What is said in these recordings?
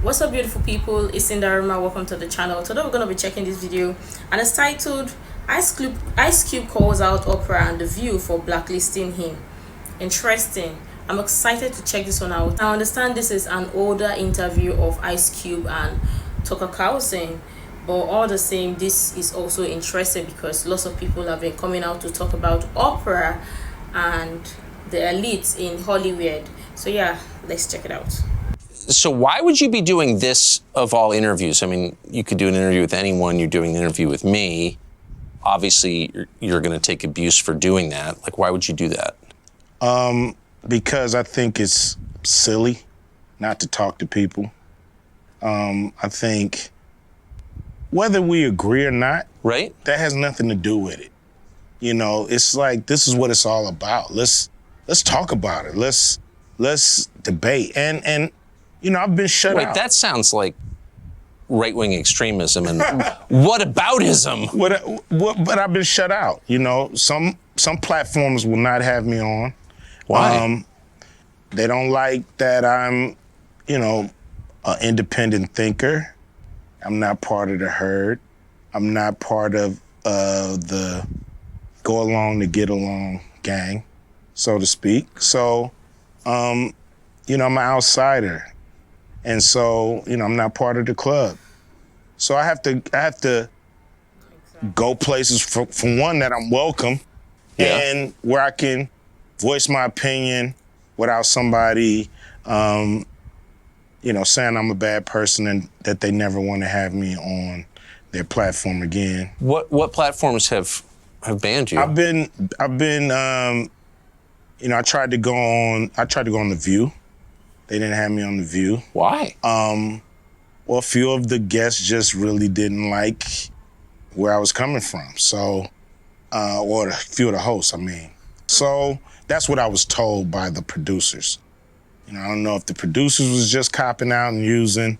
What's up, beautiful people? It's Sindafam. Welcome to the channel. Today we're gonna be checking this video, and it's titled Ice Cube calls out Oprah and The View for blacklisting him. Interesting. I'm excited to check this one out. I understand this is an older interview of Ice Cube and Tucker Carlson, but all the same, this is also interesting because lots of people have been coming out to talk about Oprah and the elites in Hollywood. So yeah, let's check it out. So why would you be doing this of all interviews? I mean, you could do an interview with anyone. You're doing an interview with me. Obviously, you're going to take abuse for doing that. Like, why would you do that? Because I think it's silly not to talk to people. I think whether we agree or not, right? That has nothing to do with it. You know, it's like, this is what it's all about. Let's talk about it. Let's debate. And you know, I've been shut out. Wait, that sounds like right-wing extremism and whataboutism. But I've been shut out. You know, some platforms will not have me on. Why? They don't like that I'm, you know, an independent thinker. I'm not part of the herd. I'm not part of the go along to get along gang, so to speak. So, you know, I'm an outsider. And so, you know, I'm not part of the club. So I have to go places for one, that I'm welcome, and where I can voice my opinion without somebody, you know, saying I'm a bad person and that they never want to have me on their platform again. What platforms have banned you? I've been, you know, I tried to go on The View. They didn't have me on The View. Why? Well, a few of the guests just really didn't like where I was coming from. So, or a few of the hosts, I mean. So that's what I was told by the producers. You know, I don't know if the producers was just copping out and using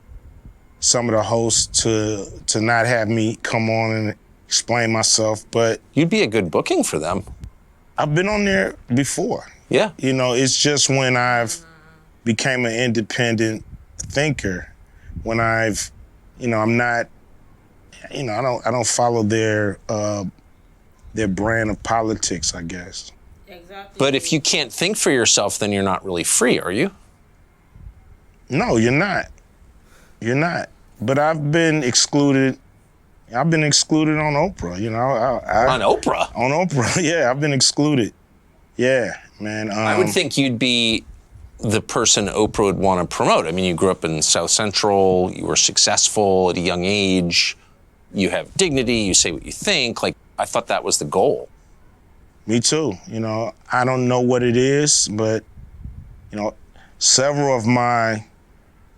some of the hosts to not have me come on and explain myself, but... You'd be a good booking for them. I've been on there before. Yeah. You know, it's just when I've became an independent thinker, when I've, you know, I'm not, you know, I don't follow their brand of politics, I guess. Exactly. But if you can't think for yourself, then you're not really free, are you? No, you're not. You're not. But I've been excluded. I've been excluded on Oprah, you know. On Oprah? On Oprah, yeah, I've been excluded. Yeah, man. I would think you'd be the person Oprah would want to promote. I mean, you grew up in South Central, you were successful at a young age, you have dignity, you say what you think. Like, I thought that was the goal. Me too. You know, I don't know what it is, but, you know, several of my,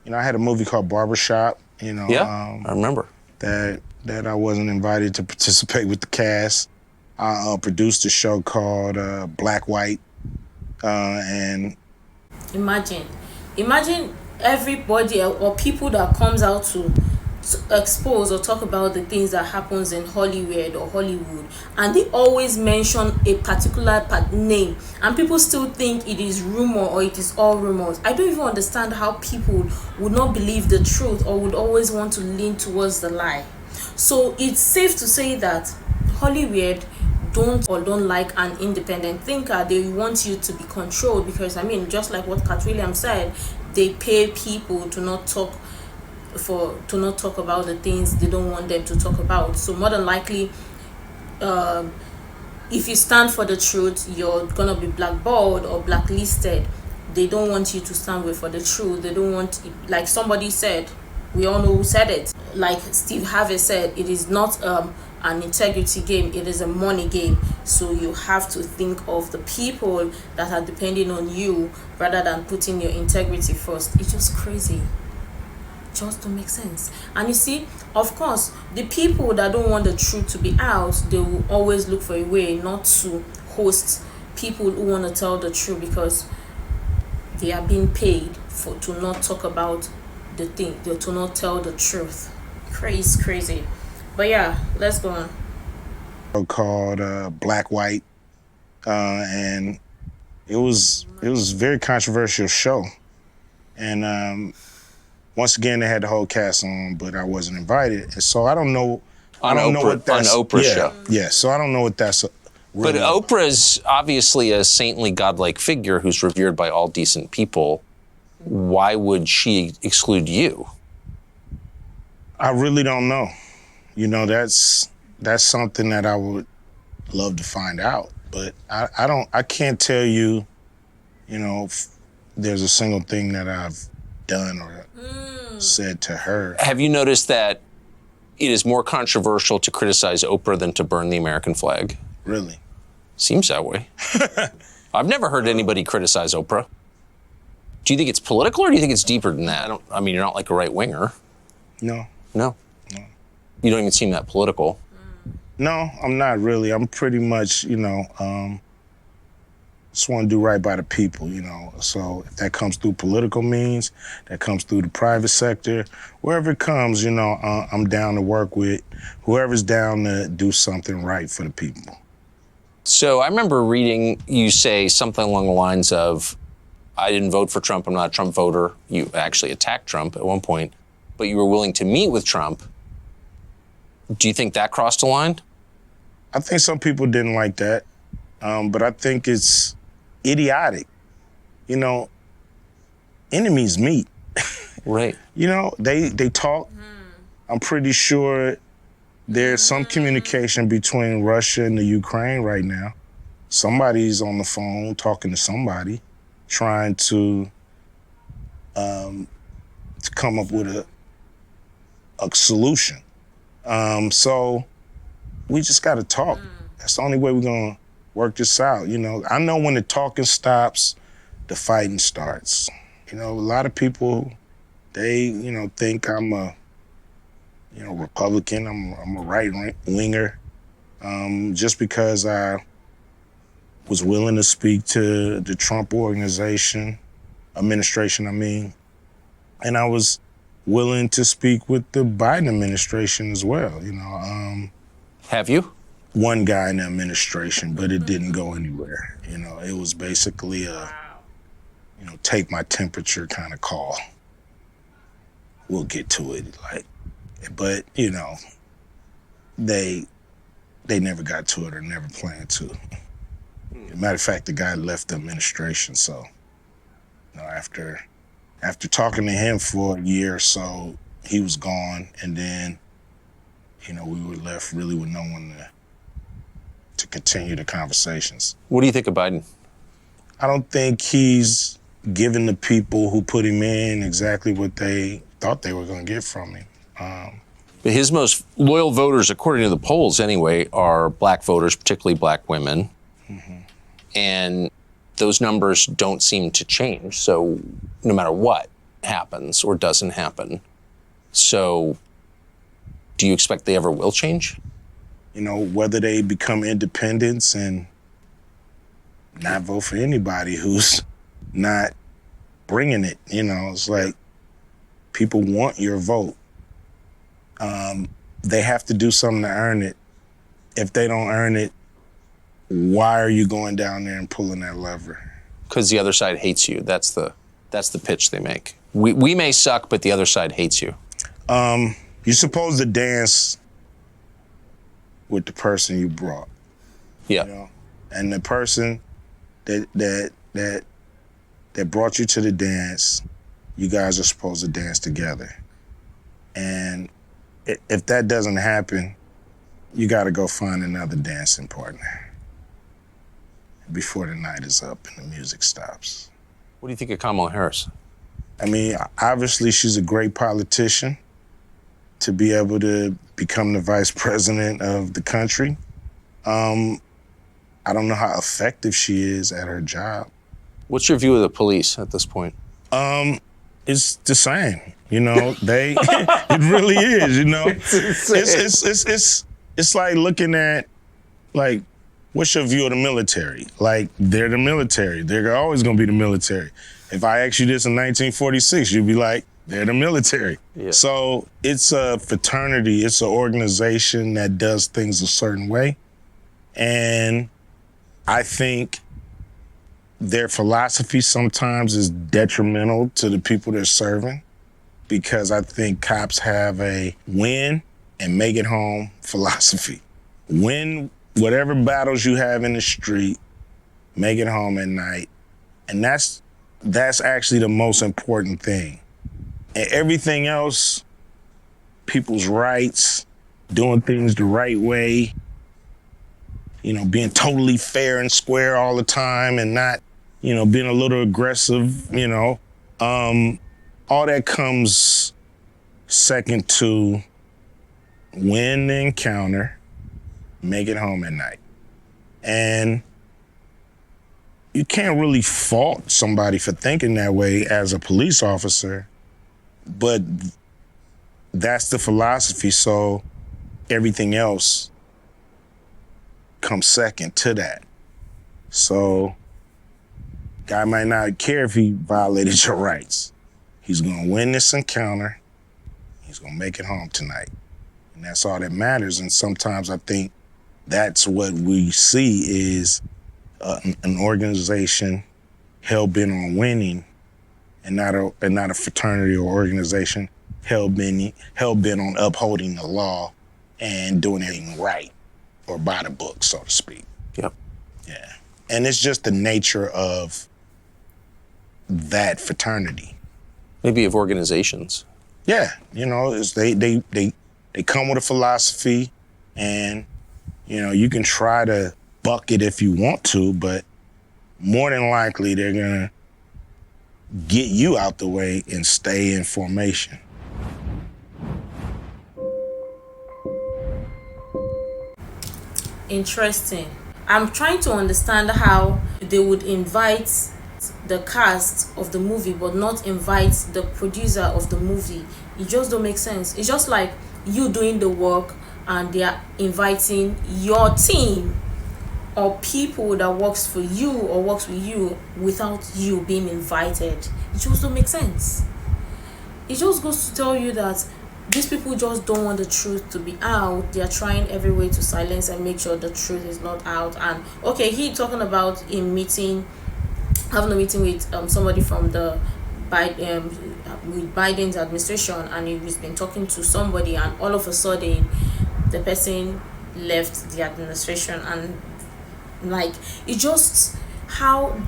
you know, I had a movie called Barbershop, you know. Yeah, I remember. That I wasn't invited to participate with the cast. I produced a show called Black White, and Imagine everybody or people that comes out to expose or talk about the things that happens in Hollywood, and they always mention a particular name, and people still think it is rumor or it is all rumors. I don't even understand how people would not believe the truth or would always want to lean towards the lie. So it's safe to say that Hollywood don't like an independent thinker. They want you to be controlled because, I mean, just like what Cat Williams said, they pay people to not talk about the things they don't want them to talk about. So more than likely, if you stand for the truth, you're gonna be blackballed or blacklisted. They don't want you to stand for the truth. They don't want, like somebody said, we all know who said it, like Steve Harvey said, it is not an integrity game, it is a money game. So you have to think of the people that are depending on you rather than putting your integrity first. It's just crazy. Just to make sense. And you see, of course, the people that don't want the truth to be out, they will always look for a way not to host people who want to tell the truth because they are being paid to not talk about the thing, to not tell the truth. Crazy. But yeah, let's go on. Called Black White, and it was a very controversial show. And once again, they had the whole cast on, but I wasn't invited. And so I don't know. I don't know Oprah, what that's on Oprah's yeah, show. Yeah, so I don't know what that's really But Oprah's obviously a saintly, godlike figure who's revered by all decent people. Why would she exclude you? I really don't know. You know, that's something that I would love to find out. But I can't tell you, you know, if there's a single thing that I've done or said to her. Have you noticed that it is more controversial to criticize Oprah than to burn the American flag? Really? Seems that way. I've never heard anybody criticize Oprah. Do you think it's political or do you think it's deeper than that? I mean, you're not like a right winger. No. No. You don't even seem that political. No, I'm not really. I'm pretty much, you know, just want to do right by the people, you know. So if that comes through political means, that comes through the private sector, wherever it comes, you know, I'm down to work with whoever's down to do something right for the people. So I remember reading you say something along the lines of, I didn't vote for Trump, I'm not a Trump voter. You actually attacked Trump at one point, but you were willing to meet with Trump. Do you think that crossed a line? I think some people didn't like that, but I think it's idiotic. You know, enemies meet. Right. You know, they talk. I'm pretty sure there's some communication between Russia and the Ukraine right now. Somebody's on the phone talking to somebody, trying to come up with a solution. So we just got to talk. That's the only way we're going to work this out. You know, I know when the talking stops, the fighting starts. You know, a lot of people, they, you know, think I'm a, you know, Republican. I'm a right winger. Just because I was willing to speak to the Trump administration, I mean, and I was willing to speak with the Biden administration as well, you know. Have you? One guy in the administration, but it didn't go anywhere. You know, it was basically a, you know, take my temperature kind of call. We'll get to it, like, but you know, they never got to it or never planned to. Matter of fact, the guy left the administration, so you know, after talking to him for a year or so, he was gone, and then, you know, we were left really with no one to continue the conversations. What do you think of Biden? I don't think he's given the people who put him in exactly what they thought they were going to get from him. But his most loyal voters, according to the polls anyway, are black voters, particularly black women. And those numbers don't seem to change. So no matter what happens or doesn't happen. So do you expect they ever will change? You know, whether they become independents and not vote for anybody who's not bringing it, you know, it's like people want your vote. They have to do something to earn it. If they don't earn it, why are you going down there and pulling that lever? Because the other side hates you. That's the pitch they make. We may suck, but the other side hates you. You're supposed to dance with the person you brought. Yeah. You know? And the person that brought you to the dance, you guys are supposed to dance together. And if that doesn't happen, you got to go find another dancing partner before the night is up and the music stops. What do you think of Kamala Harris? I mean, obviously she's a great politician to be able to become the vice president of the country. I don't know how effective she is at her job. What's your view of the police at this point? It's the same, you know. It really is, you know. It's like looking at, like, what's your view of the military? Like, they're the military. They're always gonna be the military. If I asked you this in 1946, you'd be like, they're the military. Yeah. So it's a fraternity, it's an organization that does things a certain way. And I think their philosophy sometimes is detrimental to the people they're serving. because I think cops have a win and make it home philosophy. Win whatever battles you have in the street, make it home at night. And that's actually the most important thing. And everything else, people's rights, doing things the right way, you know, being totally fair and square all the time and not, you know, being a little aggressive, you know, all that comes second to win the encounter, make it home at night. And you can't really fault somebody for thinking that way as a police officer, but that's the philosophy, so everything else comes second to that. So guy might not care if he violated your rights. He's gonna win this encounter. He's gonna make it home tonight. And that's all that matters. And sometimes I think that's what we see is an organization hell-bent on winning and not a fraternity or organization hell-bent on upholding the law and doing everything right or by the book, so to speak. Yep. Yeah. And it's just the nature of that fraternity. Maybe of organizations. Yeah, you know, it's they come with a philosophy, and you know, you can try to buck it if you want to, but more than likely they're gonna get you out the way and stay in formation. Interesting. I'm trying to understand how they would invite the cast of the movie but not invite the producer of the movie. It just don't make sense. It's just like you doing the work and they are inviting your team or people that works for you or works with you without you being invited. It just don't make sense. It just goes to tell you that these people just don't want the truth to be out. They are trying every way to silence and make sure the truth is not out. And okay, he talking about having a meeting with somebody from the with Biden's administration, and he's been talking to somebody, and all of a sudden the person left the administration. And like, it's just how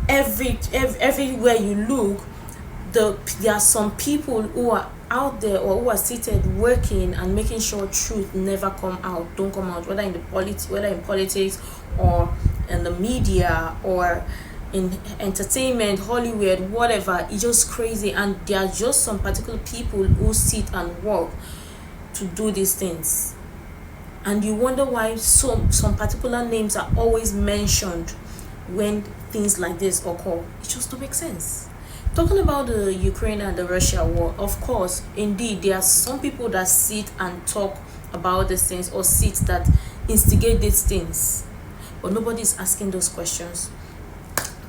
everywhere you look, there are some people who are out there or who are seated working and making sure truth never don't come out, whether in politics or in the media or in entertainment, Hollywood, whatever. It's just crazy. And there are just some particular people who sit and work to do these things, and you wonder why some particular names are always mentioned when things like this occur. It just don't make sense. Talking about the Ukraine and the Russia war, of course, indeed, there are some people that sit and talk about these things or sit that instigate these things, but nobody's asking those questions.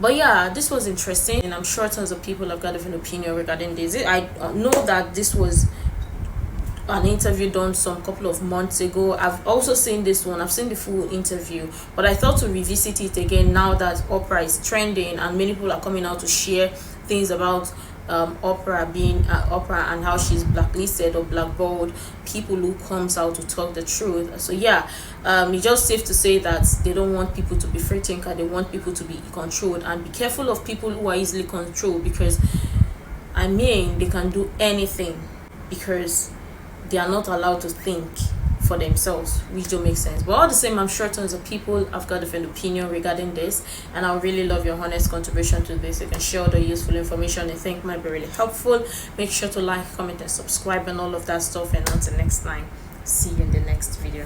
But yeah, this was interesting, and I'm sure tons of people have got a different opinion regarding this. I know that this was an interview done some couple of months ago. I've also seen this one. I've seen the full interview, but I thought to revisit it again now that Oprah is trending and many people are coming out to share things about Oprah and how she's blacklisted or blackballed people who comes out to talk the truth. So yeah, it's just safe to say that they don't want people to be free thinker. They want people to be controlled, and be careful of people who are easily controlled, because I mean, they can do anything because they are not allowed to think for themselves, which don't make sense. But all the same, I'm sure tons of people have got a different opinion regarding this, and I would really love your honest contribution to this. You can share all the useful information you think might be really helpful. Make sure to like, comment, and subscribe and all of that stuff. And until next time, see you in the next video.